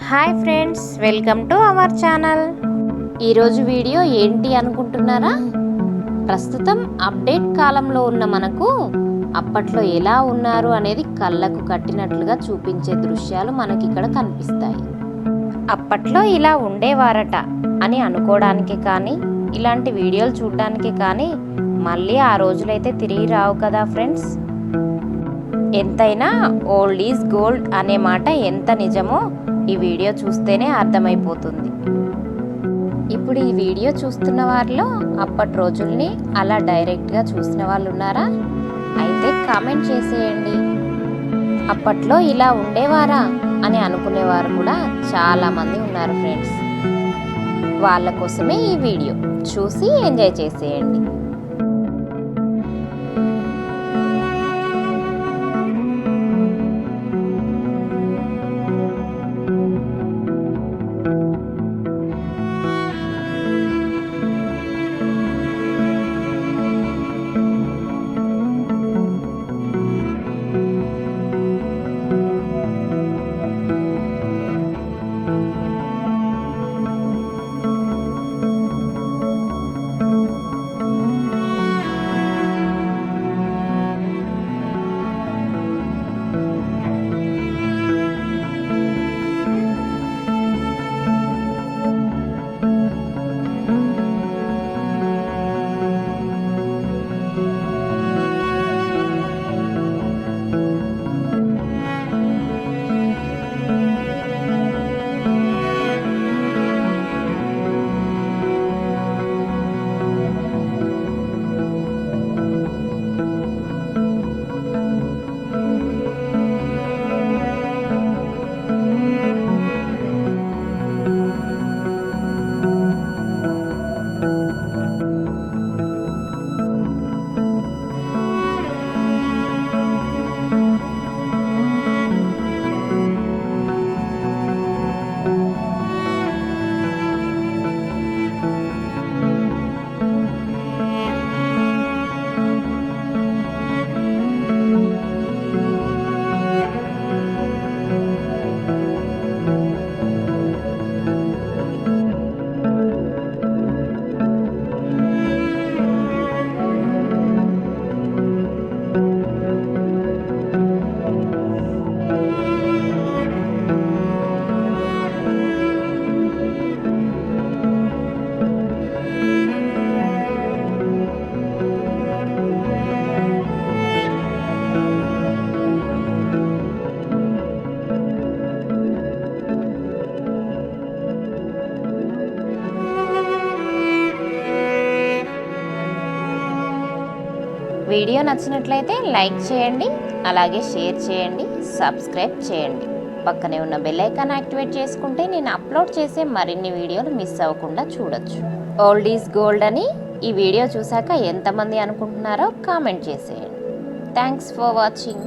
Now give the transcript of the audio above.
Hi friends, welcome to our channel. ఈరోజు video ఏంటి అనుకుంటున్నారా? ప్రస్తుతం అప్డేట్ కాలంలో ఉన్న మనకు అప్పట్లో ఎలా ఉన్నారు అనేది కళ్ళకు కట్టినట్లుగా చూపించే దృశ్యాలు మనకి ఇక్కడ కనిపిస్తాయి. అప్పట్లో ఇలా ఉండేవారట అని అనుకోవడానికి కానీ, ఇలాంటి వీడియోలు చూడడానికి కానీ మళ్ళీ ఆ రోజులైతే తిరిగి రావు కదా ఫ్రెండ్స్. ఎంతైనా ఓల్డ్ ఈజ్ గోల్డ్ అనే మాట ఎంత నిజమో ఈ వీడియో చూస్తేనే అర్థమైపోతుంది. ఇప్పుడు ఈ వీడియో చూస్తున్న వారిలో అప్పటి రోజుల్ని అలా డైరెక్ట్గా చూసిన వాళ్ళు ఉన్నారా? అయితే కామెంట్ చేసేయండి. అప్పట్లో ఇలా ఉండేవారా అని అనుకునేవారు కూడా చాలామంది ఉన్నారు ఫ్రెండ్స్. వాళ్ళ కోసమే ఈ వీడియో చూసి ఎంజాయ్ చేసేయండి. వీడియో నచ్చినట్లయితే లైక్ చేయండి, అలాగే షేర్ చేయండి, సబ్స్క్రైబ్ చేయండి. పక్కనే ఉన్న బెల్ ఐకాన్ యాక్టివేట్ చేసుకుంటే నేను అప్లోడ్ చేసే మరిన్ని వీడియోలు మిస్ అవ్వకుండా చూడొచ్చు. ఓల్డ్ ఈజ్ గోల్డ్ అని ఈ వీడియో చూశాక ఎంతమంది అనుకుంటున్నారో కామెంట్ చేసేయండి. Thanks for watching.